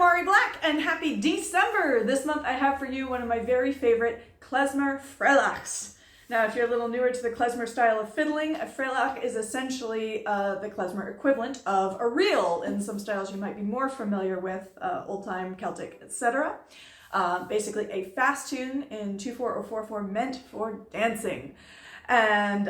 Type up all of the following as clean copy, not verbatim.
Mari Black and happy December! This month I have for you one of my very favorite Klezmer freylachs. Now if you're a little newer to the Klezmer style of fiddling, a freylach is essentially the Klezmer equivalent of a reel in some styles you might be more familiar with, old-time, Celtic, etc. Basically a fast tune in 2/4 or 4/4 meant for dancing. And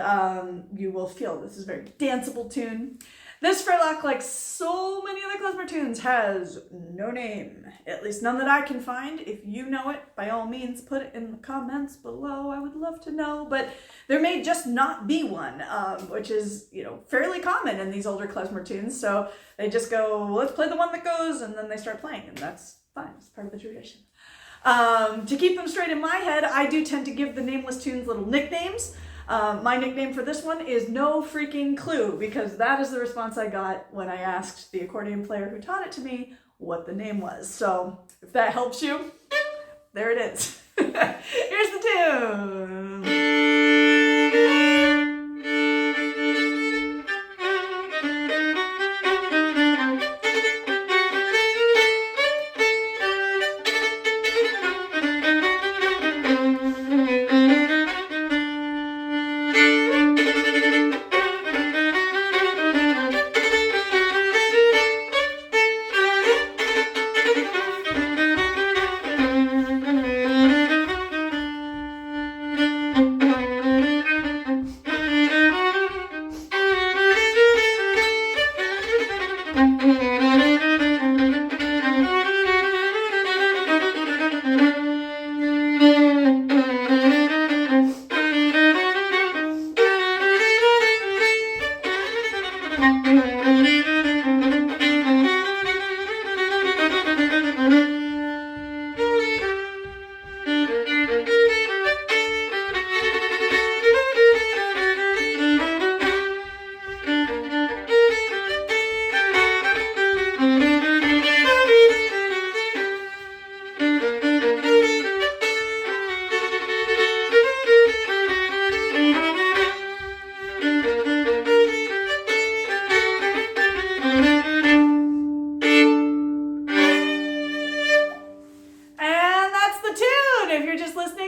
you will feel this is a very danceable tune. This freylach, like so many other Klezmer tunes, has no name, at least none that I can find. If you know it, by all means, put it in the comments below. I would love to know, but there may just not be one, which is, fairly common in these older Klezmer tunes. So they just go, let's play the one that goes, and then they start playing, and that's fine. It's part of the tradition. To keep them straight in my head, I do tend to give the nameless tunes little nicknames. My nickname for this one is No Freaking Clue, because that is the response I got when I asked the accordion player who taught it to me what the name was. So if that helps you, there it is. Here's the tune.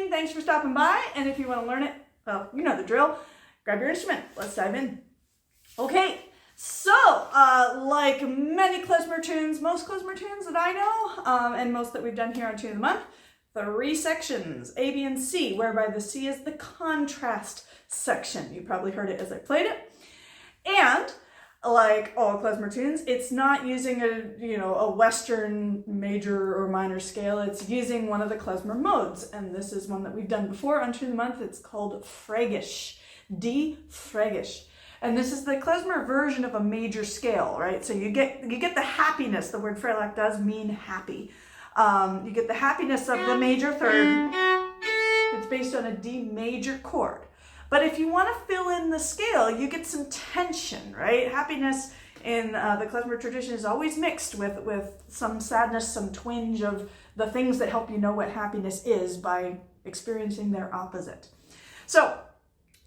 Thanks for stopping by, and if you want to learn it, well, you know the drill. Grab your instrument. Let's dive in. Okay, so like many Klezmer tunes, most Klezmer tunes that I know, and most that we've done here on Tune of the Month, 3 sections, A, B, and C, whereby the C is the contrast section. You probably heard it as I played it. And like all Klezmer tunes, it's not using a Western major or minor scale. It's using one of the Klezmer modes, and this is one that we've done before on Tune of the Month. It's called fragisch, D fragisch, and this is the Klezmer version of a major scale, right? So you get the happiness. The word freylach does mean happy. You get the happiness of the major third. It's based on a D major chord. But if you want to fill in the scale, you get some tension, right? Happiness in the Klezmer tradition is always mixed with some sadness, some twinge of the things that help you know what happiness is by experiencing their opposite. So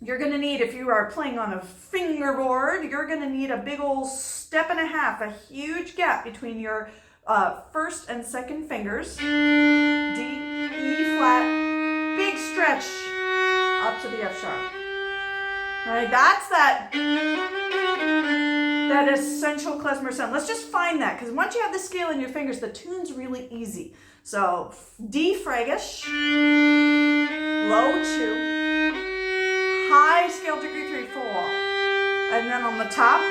you're going to need, if you are playing on a fingerboard, you're going to need a big old 1.5 steps, a huge gap between your first and second fingers. D, E flat, big stretch up to the F sharp. All right, that's that essential Klezmer sound. Let's just find that, because once you have the scale in your fingers, the tune's really easy. So D fragisch, low 2, high scale degree 3, 4, and then on the top,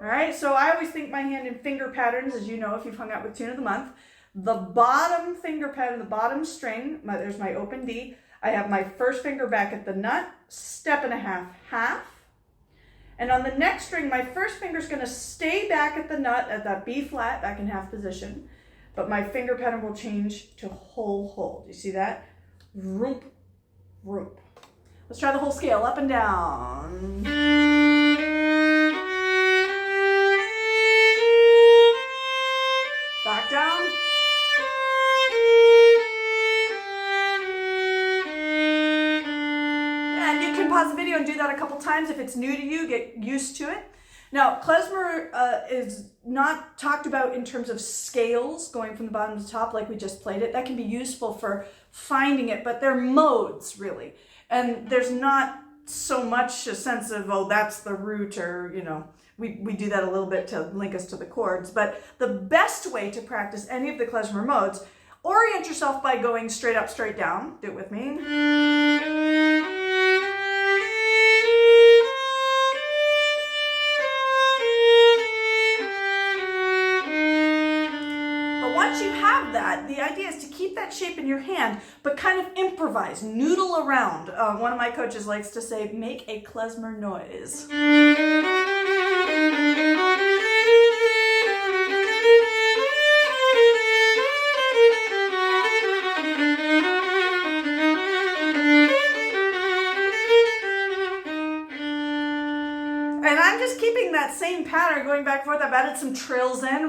all right, so I always think my hand in finger patterns, as you know if you've hung out with Tune of the Month. The bottom finger pattern, the bottom string, there's my open D. I have my first finger back at the nut, 1.5 steps, half. And on the next string, my first finger is going to stay back at the nut at that B flat, back in half position. But my finger pattern will change to whole hold. You see that? Roop, roop. Let's try the whole scale, up and down. Back down. And you can pause the video and do that a couple times. If it's new to you, get used to it. Now, klezmer is not talked about in terms of scales going from the bottom to the top like we just played it. That can be useful for finding it, but they're modes really. And there's not so much a sense of, oh, that's the root, or, you know, we do that a little bit to link us to the chords. But the best way to practice any of the klezmer modes, orient yourself by going straight up, straight down. Do it with me. But once you have that, the idea is to keep that shape in your hand, but kind of improvise, noodle around. One of my coaches likes to say, make a klezmer noise. And I'm just keeping that same pattern going back and forth. I've added some trills in.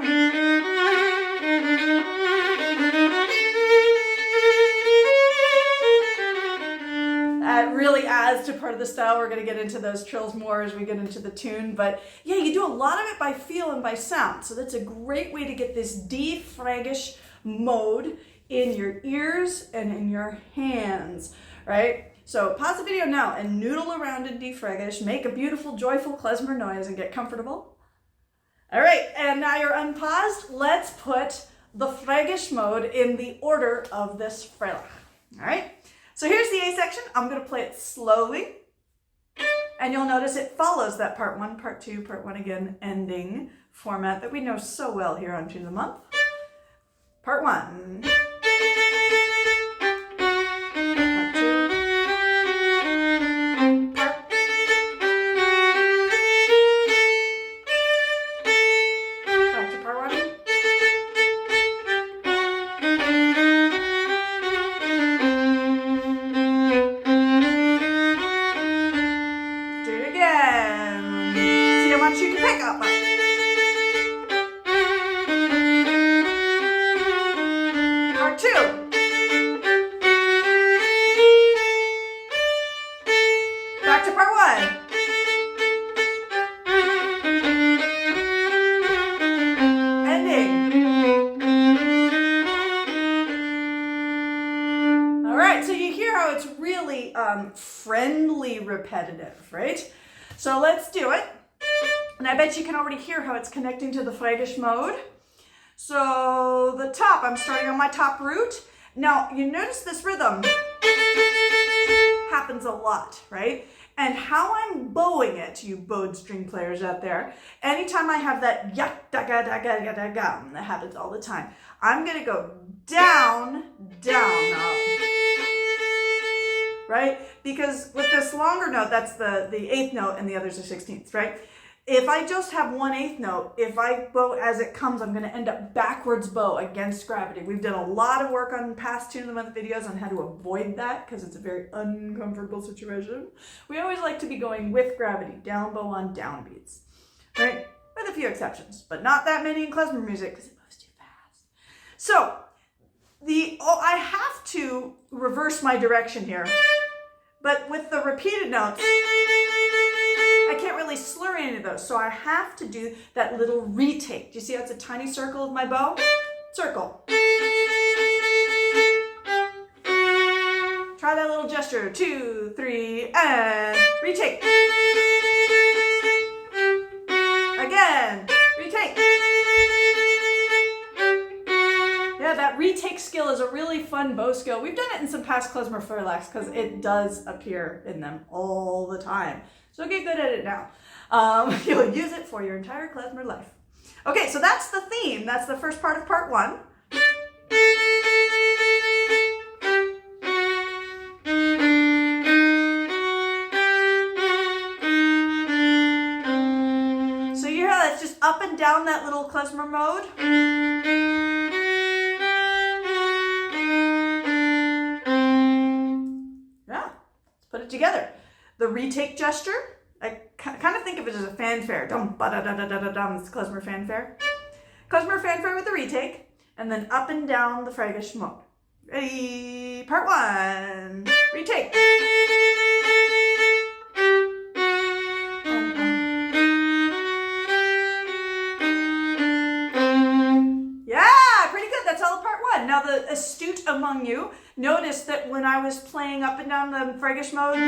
That really adds to part of the style. We're going to get into those trills more as we get into the tune. But yeah, you do a lot of it by feel and by sound. So that's a great way to get this D fragisch mode in your ears and in your hands, right? So pause the video now and noodle around in D fragisch, make a beautiful, joyful klezmer noise and get comfortable. All right, and now you're unpaused. Let's put the fragisch mode in the order of this freylach. All right, so here's the A section. I'm gonna play it slowly, and you'll notice it follows that part one, part two, part one again, ending format that we know so well here on Tune of the Month. Part one. You can pick up. Part two. Back to part one. Ending. All right, so you hear how it's really friendly repetitive, right? So let's do it. And I bet you can already hear how it's connecting to the fragisch mode. So the top, I'm starting on my top root. Now you notice this rhythm happens a lot, right? And how I'm bowing it, you bowed string players out there, anytime I have that yak da ga da ga da ga, that happens all the time. I'm gonna go down, down, up. Right? Because with this longer note, that's the 8th note and the others are 16ths, right? If I just have 1/8 note, if I bow as it comes, I'm going to end up backwards bow against gravity. We've done a lot of work on past Tune of the Month videos on how to avoid that because it's a very uncomfortable situation. We always like to be going with gravity, down bow on down beats, right? With a few exceptions, but not that many in klezmer music because it moves too fast. So I have to reverse my direction here, but with the repeated notes, I can't really slur any of those, so I have to do that little retake. Do you see how it's a tiny circle of my bow? Circle. Try that little gesture. 2, 3, and retake. Again, retake. Yeah, that retake skill is a really fun bow skill. We've done it in some past klezmer freylachs because it does appear in them all the time. So get good at it now. You'll use it for your entire klezmer life. Okay, so that's the theme. That's the first part of part one. So you hear how that's just up and down that little klezmer mode? Yeah, let's put it together. The retake gesture, I kind of think of it as a fanfare. Dum ba da da da da da dum. It's klezmer fanfare. Klezmer fanfare with the retake, and then up and down the fragisch mode. Ready? Part one. Retake. astute among you noticed that when I was playing up and down the fragisch mode,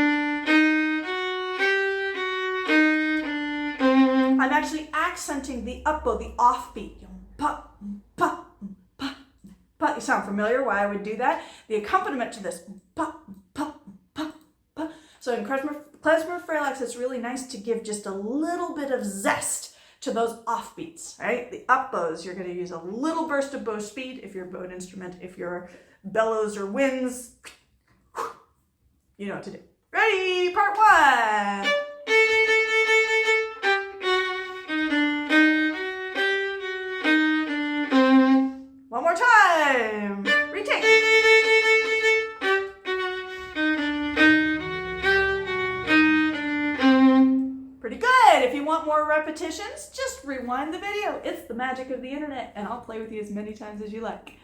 I'm actually accenting the up bow, the offbeat. Pa, pa, pa, pa. You sound familiar why I would do that? The accompaniment to this, pa, pa, pa, pa. So in Klezmer freylachs, it's really nice to give just a little bit of zest to those offbeats, right? The up bows, you're going to use a little burst of bow speed if you're a bowed instrument. If you're bellows or winds, you know what to do. Ready? Part one. One more time. Retake. Pretty good. If you want more repetitions, just rewind the video. It's the magic of the internet, and I'll play with you as many times as you like.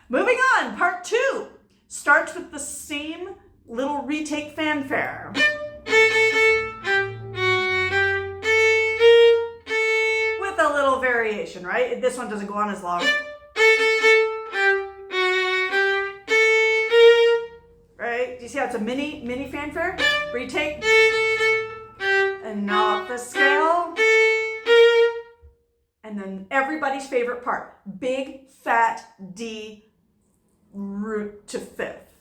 Moving on, part two starts with the same little retake fanfare. With a little variation, right? This one doesn't go on as long. Right? Do you see how it's a mini fanfare? Retake. And now up the scale. And then everybody's favorite part. Big, fat D root to fifth.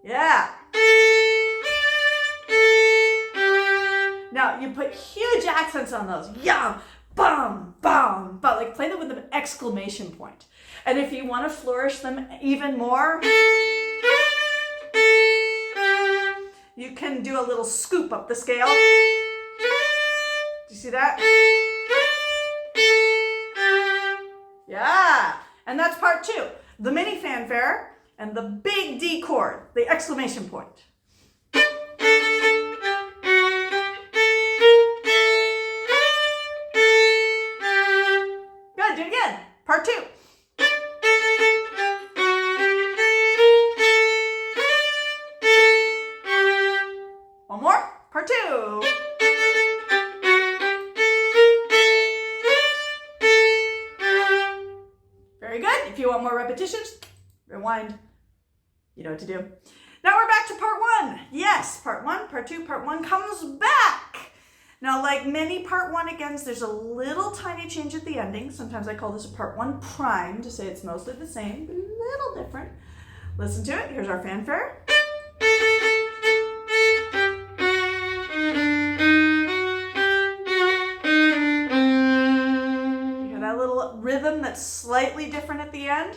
Yeah. Now you put huge accents on those. Yum, bum, bum, but like play them with an exclamation point. And if you want to flourish them even more, you can do a little scoop up the scale. Do you see that? Yeah. And that's part two. The mini fanfare and the big D chord, the exclamation point. Good, do it again. Part two. One more, part two. Very good. If you want more repetitions, rewind. You know what to do. Now we're back to part one. Yes, part one, part two, part one comes back. Now, like many part one agains, there's a little tiny change at the ending. Sometimes I call this a part one prime to say it's mostly the same, but a little different. Listen to it. Here's our fanfare. You hear that little rhythm that's slightly different at the end?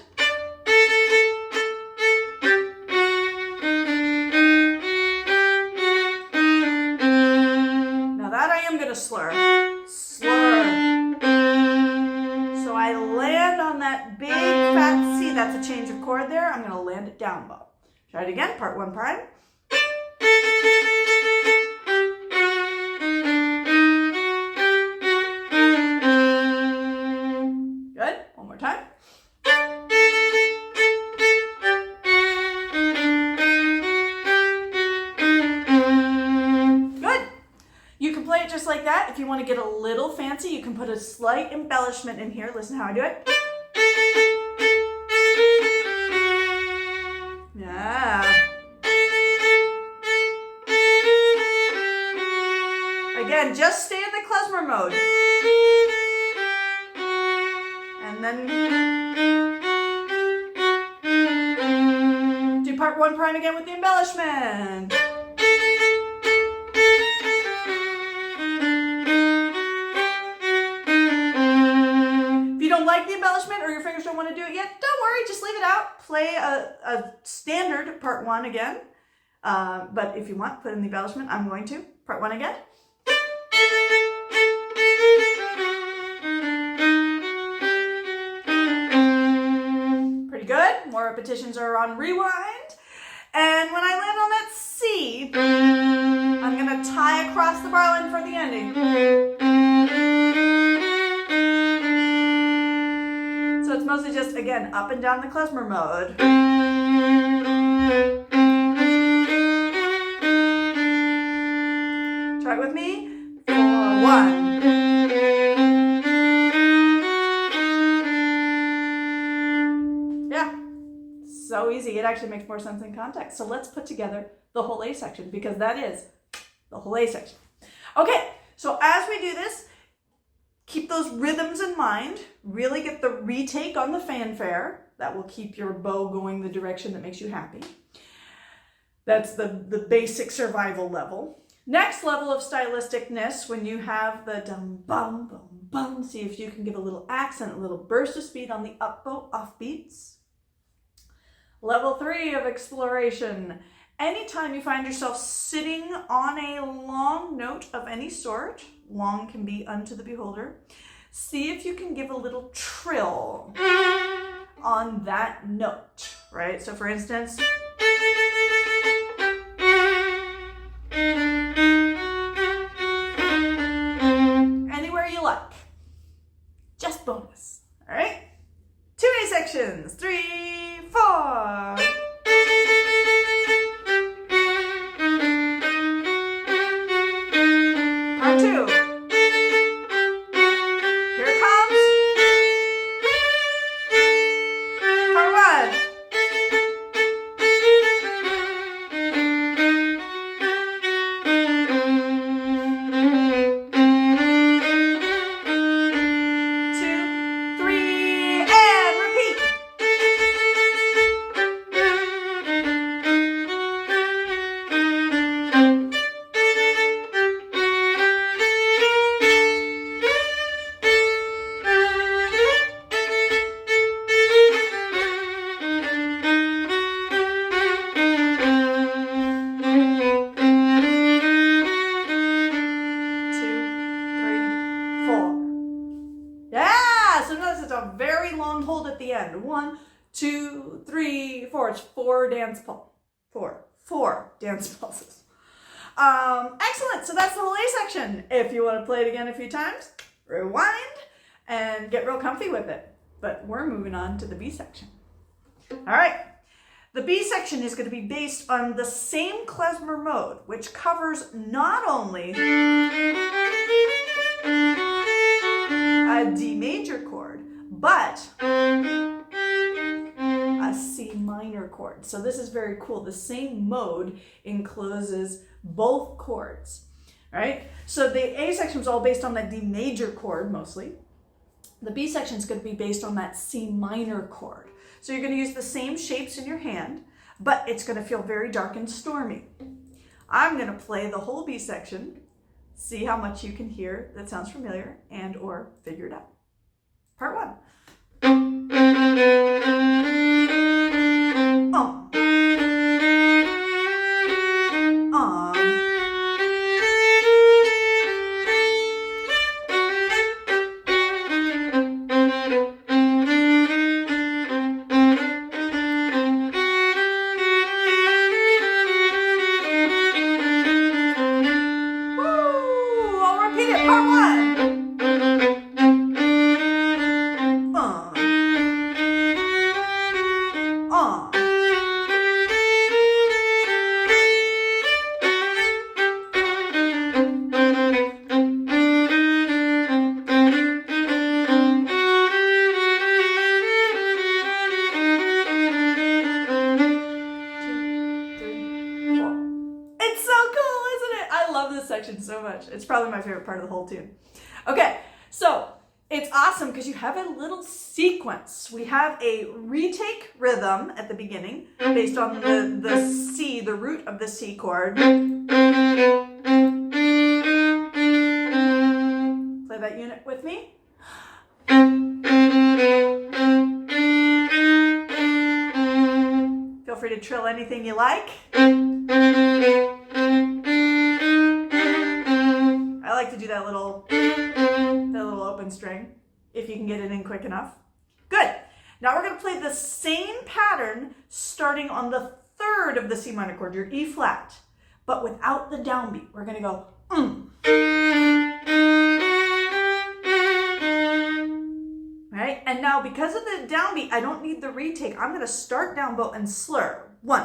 Slur. So I land on that big fat C. That's a change of chord there. I'm going to land it down bow. Try it again. Part one prime. Good. One more time. Just like that. If you want to get a little fancy, you can put a slight embellishment in here. Listen how I do it. Yeah. Again, just stay in the Klezmer mode. And then do part one prime again with the embellishment. Like the embellishment or your fingers don't want to do it yet, don't worry, just leave it out. Play a standard part one again. But if you want, put in the embellishment. I'm going to. Part one again. Pretty good. More repetitions are on rewind. And when I land on that C, I'm going to tie across the bar line for the ending. So it's mostly just, again, up and down the Klezmer mode. Try it with me. 4, 1. actually makes more sense in context. So let's put together the whole A section, because that is the whole A section. Okay, so as we do this, keep those rhythms in mind. Really get the retake on the fanfare. That will keep your bow going the direction that makes you happy. That's the basic survival level. Next level of stylisticness, when you have the dum bum bum bum, see if you can give a little accent, a little burst of speed on the up bow, off beats. Level 3 of exploration. Anytime you find yourself sitting on a long note of any sort, long can be unto the beholder, see if you can give a little trill on that note, right? So for instance, anywhere you like, just bonus, all right? 2A sections, 3, 4. Part 2. Here it comes. Part 1. Very long hold at the end. 1, 2, 3, 4. It's 4 dance pulses. 4 dance pulses. Excellent. So that's the whole A section. If you want to play it again a few times, rewind and get real comfy with it. But we're moving on to the B section. All right. The B section is going to be based on the same klezmer mode, which covers not only a D major chord, but a C minor chord. So this is very cool. The same mode encloses both chords, right? So the A section is all based on that D major chord mostly. The B section is going to be based on that C minor chord. So you're going to use the same shapes in your hand, but it's going to feel very dark and stormy. I'm going to play the whole B section, see how much you can hear that sounds familiar and or figure it out. Part 1. Section so much. It's probably my favorite part of the whole tune. Okay, so it's awesome because you have a little sequence. We have a retake rhythm at the beginning based on the C, the root of the C chord. Play that unit with me. Feel free to trill anything you like. I like to do that little open string, if you can get it in quick enough. Good. Now we're going to play the same pattern starting on the 3rd of the C minor chord, your E flat, but without the downbeat. We're going to go Right? And now because of the downbeat, I don't need the retake. I'm going to start down bow and slur. 1.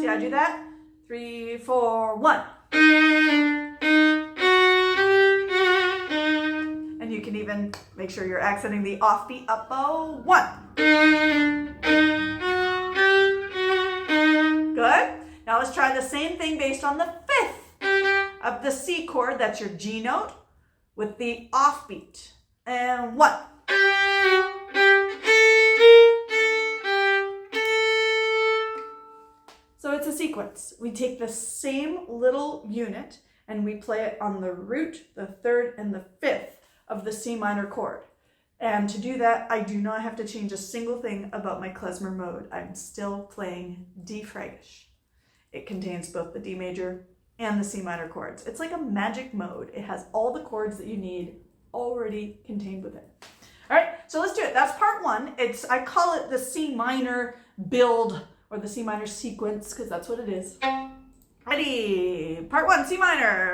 See how I do that? 3, 4, 1. And you can even make sure sure you're accenting the offbeat up bow. 1. Good. Now let's try the same thing based on the 5th of the C chord. That's your G note with the offbeat. And 1. So it's a sequence. We take the same little unit and we play it on the root, the 3rd, and the 5th of the C minor chord. And to do that, I do not have to change a single thing about my klezmer mode. I'm still playing D fragisch. It contains both the D major and the C minor chords. It's like a magic mode. It has all the chords that you need already contained within. All right, so let's do it. That's part 1. I call it the C minor build or the C minor sequence because that's what it is. Ready? Part 1, C minor.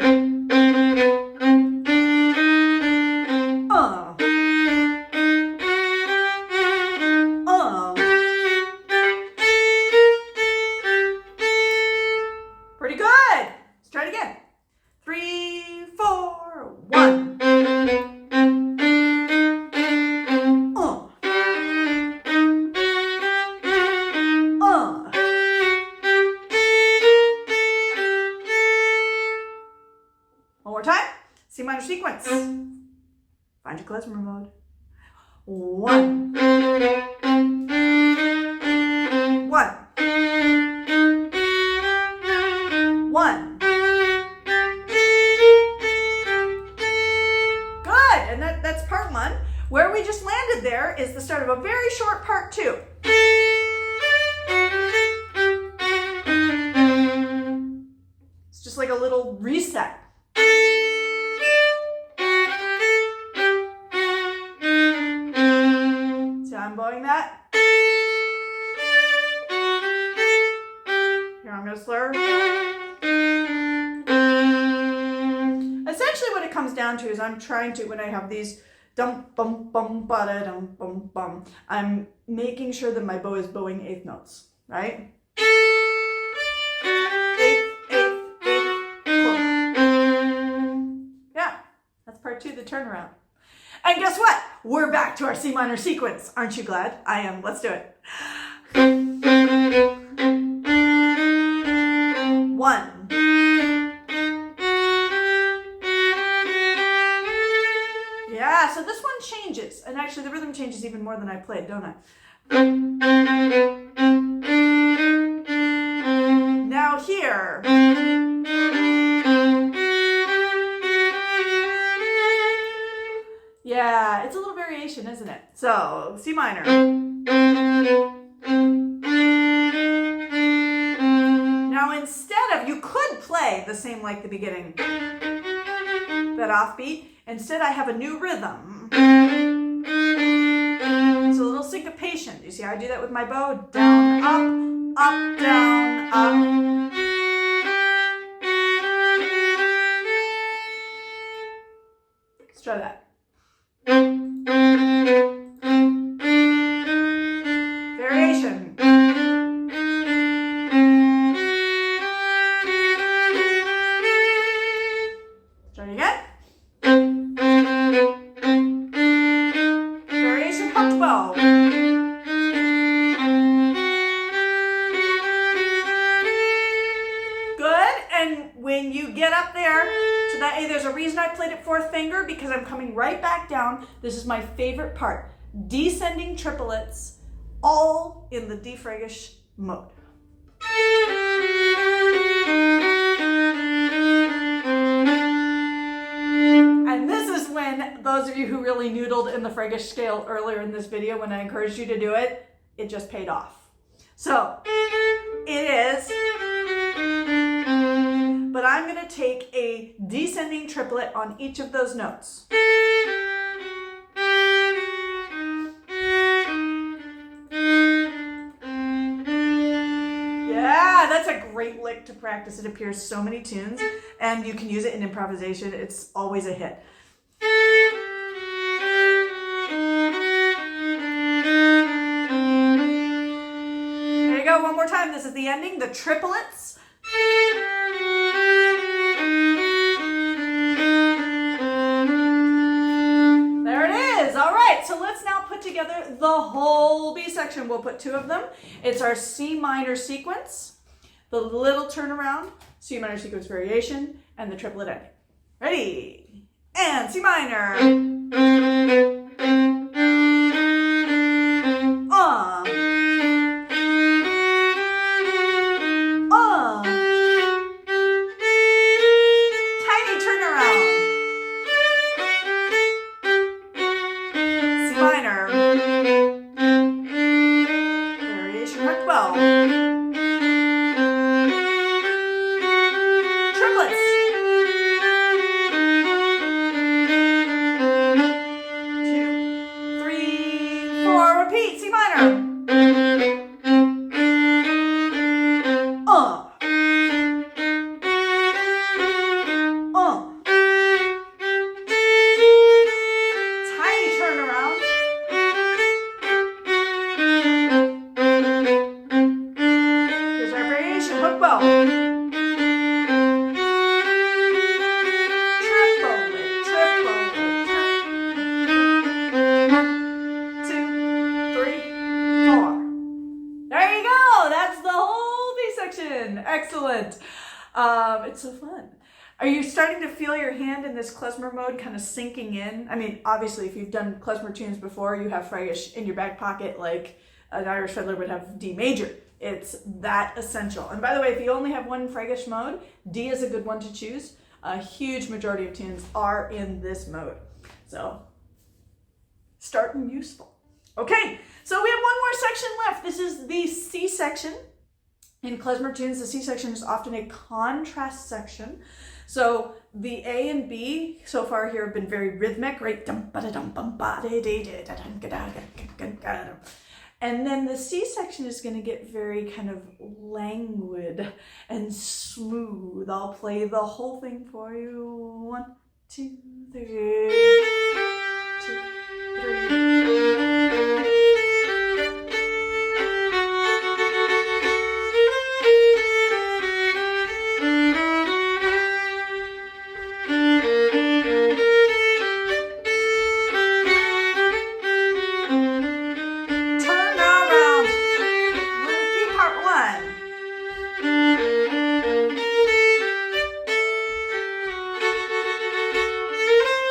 Pretty good. Let's try it again. 3, 4, 1. One more time. C minor sequence. Find your klezmer mode. 1. 1. 1. Good. And that's part 1. Where we just landed there is the start of a very short part 2. It's just like a little reset. So I'm bowing that. Here I'm going to slur. Essentially what it comes down to is I'm trying to, when I have these dum bum bum ba da dum bum bum, I'm making sure that my bow is bowing 8th notes, right? 8th, 8th, 8th, yeah, that's part 2, the turnaround. And guess what? We're back to our C minor sequence. Aren't you glad? I am. Let's do it. 1. Yeah, so this one changes. And actually the rhythm changes even more than I played, don't I? Now here. Yeah, it's a little variation, isn't it? So, C minor. Now instead of, you could play the same like the beginning, that offbeat. Instead I have a new rhythm. It's a little syncopation. You see how I do that with my bow? Down, up, down, up. Let's try that. Variation. Try it again. Variation hooked bow. Good. And when you get up there to that A, there's a reason I played it 4th finger because I'm coming right back down. This is my favorite part. Descending triplets, all in the D fragisch mode. And this is when, those of you who really noodled in the fragisch scale earlier in this video when I encouraged you to do it, it just paid off. So, it is, but I'm going to take a descending triplet on each of those notes. Yeah, that's a great lick to practice. It appears so many tunes, and you can use it in improvisation. It's always a hit. There you go, one more time. This is the ending, the triplets. There it is. All right. together the whole B section. We'll put 2 of them. It's our C minor sequence, the little turnaround, C minor sequence variation, and the triplet ending. Ready? And C minor. Tiny turnaround. C minor. Variation marked bow. Triplets. 2, 3, 4. Repeat. C minor. Tiny turnaround. Here's our variation, hook bow. Triple it. 2, 3, 4. There you go. That's the whole B section. Excellent. It's so fun. Are you starting to feel your hand in this klezmer mode kind of sinking in? I mean, obviously, if you've done klezmer tunes before, you have fragisch in your back pocket like an Irish fiddler would have D major. It's that essential. And by the way, if you only have one fragisch mode, D is a good one to choose. A huge majority of tunes are in this mode. So, starting useful. Okay, so we have one more section left. This is the C section. In klezmer tunes, the C section is often a contrast section. So the A and B so far here have been very rhythmic, right? And then the C section is going to get very kind of languid and smooth. I'll play the whole thing for you. 1, 2, 3. 2, 3.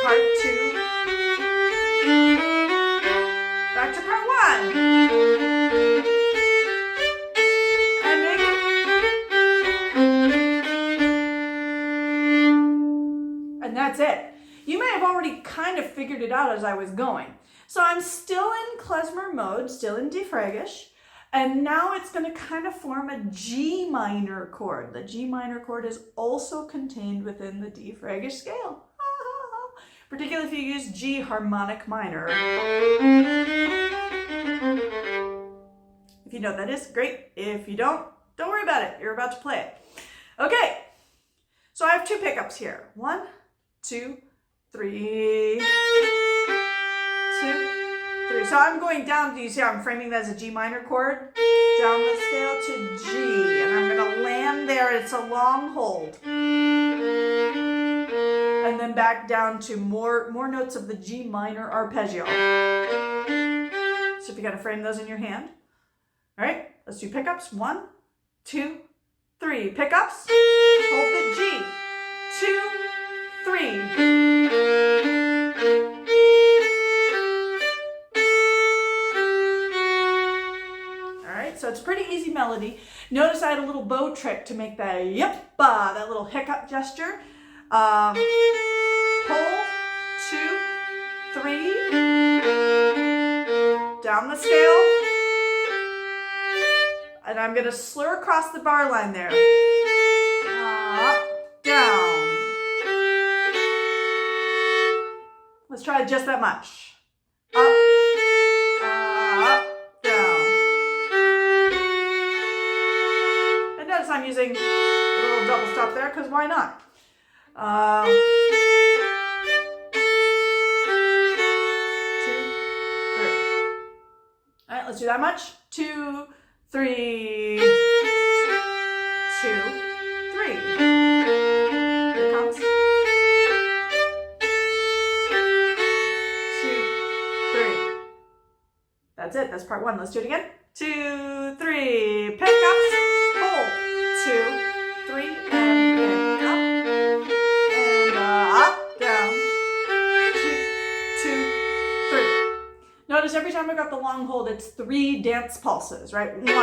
Part 2. Back to part 1. And that's it. You may have already kind of figured it out as I was going. So I'm still in klezmer mode, still in D fragisch, and now it's going to kind of form a G minor chord. The G minor chord is also contained within the D fragisch scale. Particularly if you use G harmonic minor. If you know what that is, great. If you don't worry about it. You're about to play it. Okay, so I have 2 pickups here. 1, 2, 3. 2, 3. So I'm going down, do you see how I'm framing that as a G minor chord? Down the scale to G, and I'm going to land there. It's a long hold. And then back down to more notes of the G minor arpeggio. So if you got to frame those in your hand. All right, let's do pickups. 1, 2, 3. Pickups. Hold the G. 2, 3. All right, so it's a pretty easy melody. Notice I had a little bow trick to make that that little hiccup gesture. Hold, 2, 3, down the scale, and I'm going to slur across the bar line there. Up, down. Let's try just that much. Up, down. And notice I'm using a little double stop there, because why not? 2, 3. All right, let's do that much. 2, 3. 2, 3. Here it comes. 2, 3. That's it. That's part one. Let's do it again. 2, 3, pick up, hold. 2, 3, and pick up, and up, down. 2, 2, 3. Notice every time I got the long hold, it's 3 dance pulses, right? 1, 2, 3.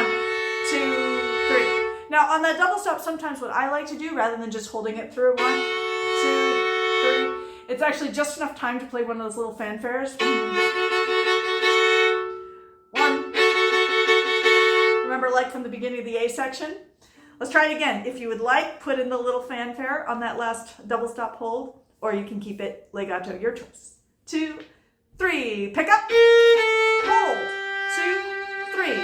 Now on that double stop, sometimes what I like to do, rather than just holding it through 1, 2, 3, it's actually just enough time to play one of those little fanfares. 1. Remember, like from the beginning of the A section? Let's try it again. If you would like, put in the little fanfare on that last double stop hold, or you can keep it legato, your choice. 2, 3, pick up, hold. 2, 3.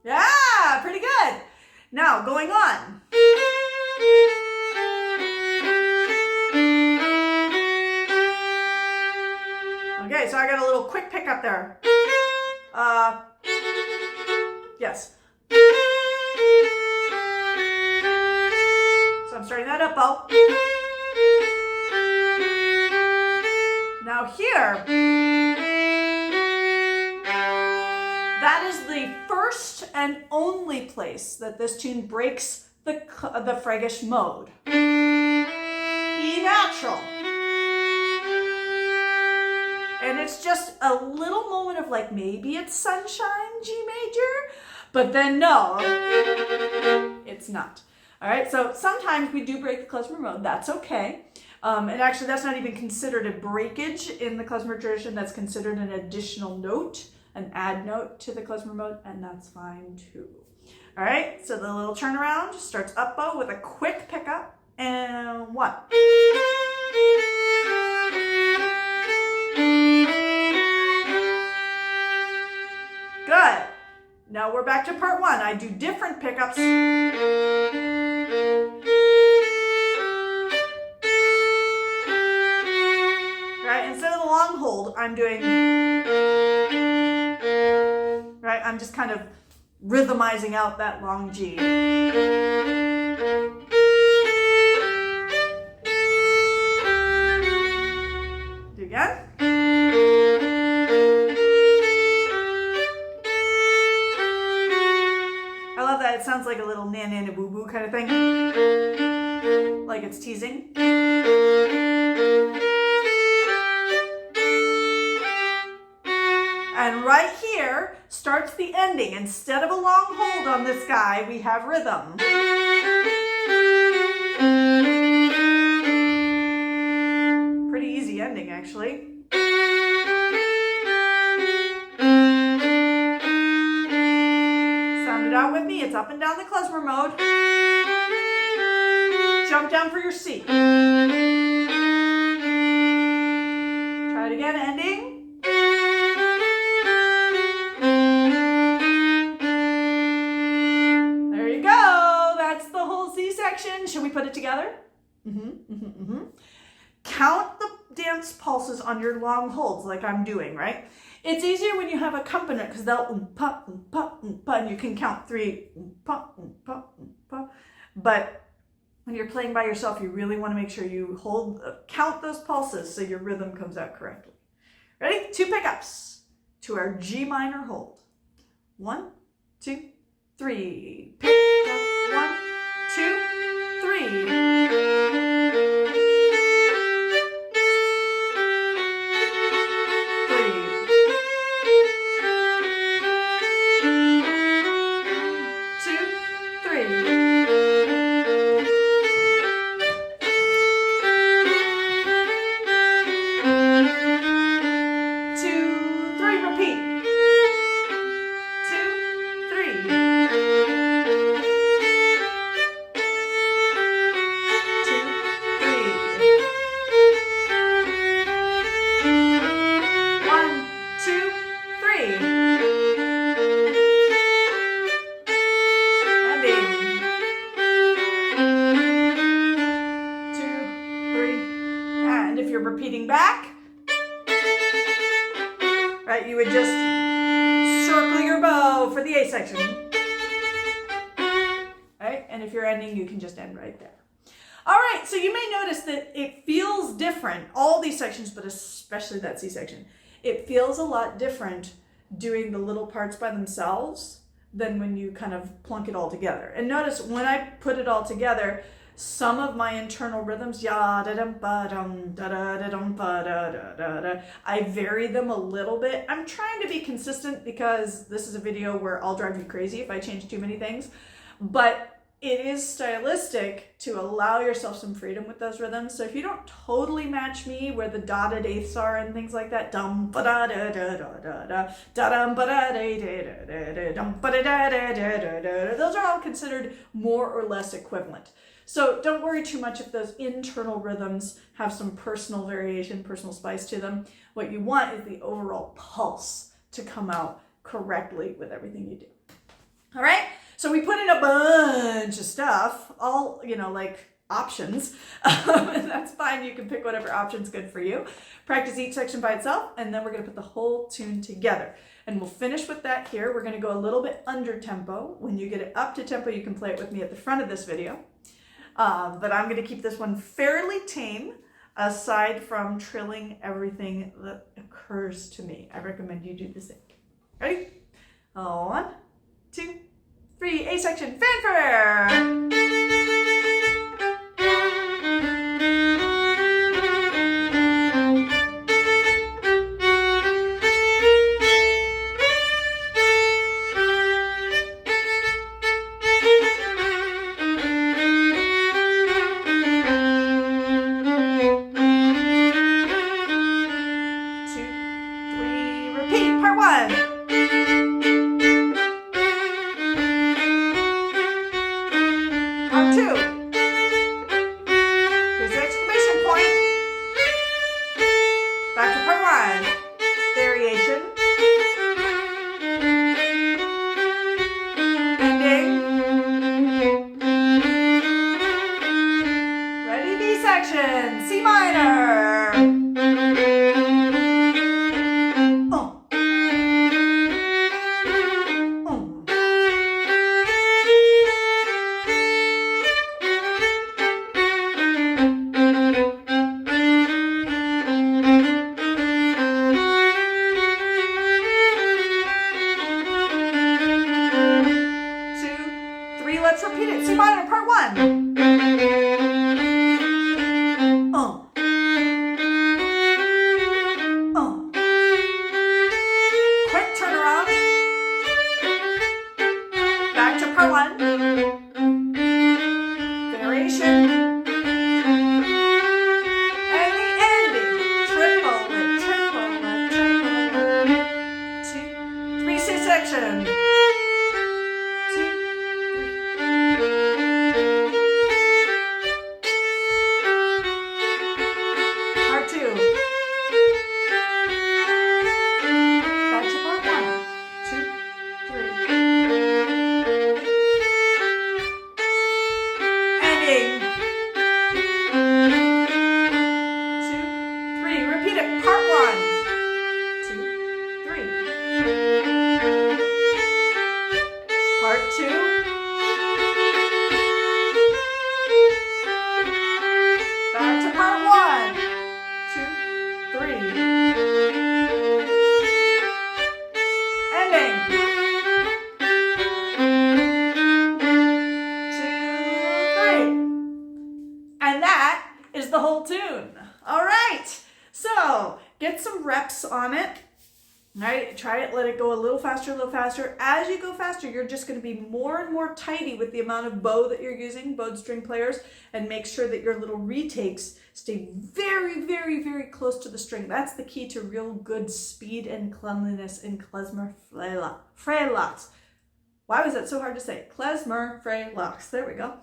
Yeah, pretty good. Now, going on. Okay, so I got a little quick pickup there. Yes. So I'm starting that up, bow. Now here, that is the first and only place that this tune breaks the fragisch mode. E natural. And it's just a little moment of like, maybe it's sunshine, G major, but then no, it's not. All right, so sometimes we do break the klezmer mode. That's okay. And actually, that's not even considered a breakage in the klezmer tradition. That's considered an additional note, an add note to the klezmer mode, and that's fine too. All right, so the little turnaround starts up bow with a quick pickup, and 1. Good. Now we're back to part 1. I do different pickups. Right, instead of the long hold, I'm doing, right, I'm just kind of rhythmizing out that long G. Do again. I love that. It sounds like a little na-na boo-boo kind of thing. Like it's teasing. And right here starts the ending. Instead of a long hold on this guy, we have rhythm. Pretty easy ending, actually. Sound it out with me. It's up and down the klezmer mode. Jump down for your C. Try it again, ending. There you go. That's the whole C section. Should we put it together? Count the dance pulses on your long holds like I'm doing, right? It's easier when you have accompaniment because they'll oompa, oompa, oompa, and you can count 3, oompa, oompa, oompa. But when you're playing by yourself, you really want to make sure you count those pulses so your rhythm comes out correctly. Ready? 2 pickups to our G minor hold. 1, 2, 3. Pick up. 1, 2, 3. Repeating back, right, you would just circle your bow for the A section, right, and if you're ending, you can just end right there. All right, right, so you may notice that it feels different, all these sections, but especially that C section. It feels a lot different doing the little parts by themselves than when you kind of plunk it all together. And notice when I put it all together, some of my internal rhythms, I vary them a little bit. I'm trying to be consistent because this is a video where I'll drive you crazy if I change too many things. But it is stylistic to allow yourself some freedom with those rhythms. So if you don't totally match me where the dotted eighths are and things like that, those are all considered more or less equivalent. So don't worry too much if those internal rhythms have some personal variation, personal spice to them. What you want is the overall pulse to come out correctly with everything you do. All right? So we put in a bunch of stuff, all, like options. And that's fine. You can pick whatever option's good for you. Practice each section by itself, and then we're going to put the whole tune together. And we'll finish with that here. We're going to go a little bit under tempo. When you get it up to tempo, you can play it with me at the front of this video. But I'm going to keep this one fairly tame, aside from trilling everything that occurs to me. I recommend you do the same. Ready? 1, 2, 3, A section, fanfare! C minor. Let's repeat it. C minor, part 1. Quick turnaround. Back to part 1. Variation. And the ending. Triple it, triple it, triple it. 2, 3, 6 section. Repeat it. Part 1, 2, 3. Part 2. Back to part 1, 2, 3. Ending. 2, 3. And that is the whole tune. All right. So get some reps on it. All right, try it, let it go a little faster, a little faster. As you go faster, you're just going to be more and more tidy with the amount of bow that you're using, bowed string players, and make sure that your little retakes stay very, very, very close to the string. That's the key to real good speed and cleanliness in Klezmer freylach. Why was that so hard to say? Klezmer freylach. There we go.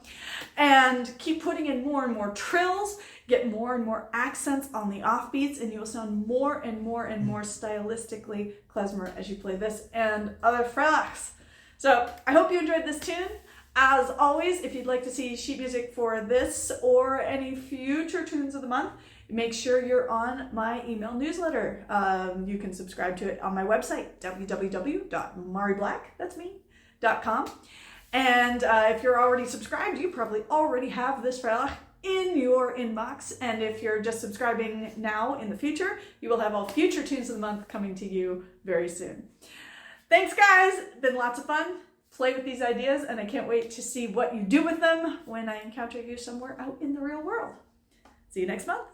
And keep putting in more and more trills. Get more and more accents on the offbeats, and you will sound more and more and more stylistically klezmer as you play this and other freylachs. So I hope you enjoyed this tune. As always, if you'd like to see sheet music for this or any future tunes of the month, make sure you're on my email newsletter. You can subscribe to it on my website, www.mariblack.com. And if you're already subscribed, you probably already have this freylach in your inbox. And if you're just subscribing now in the future, you will have all future tunes of the month coming to you very soon. Thanks, guys. Been lots of fun. Play with these ideas, and I can't wait to see what you do with them when I encounter you somewhere out in the real world. See you next month.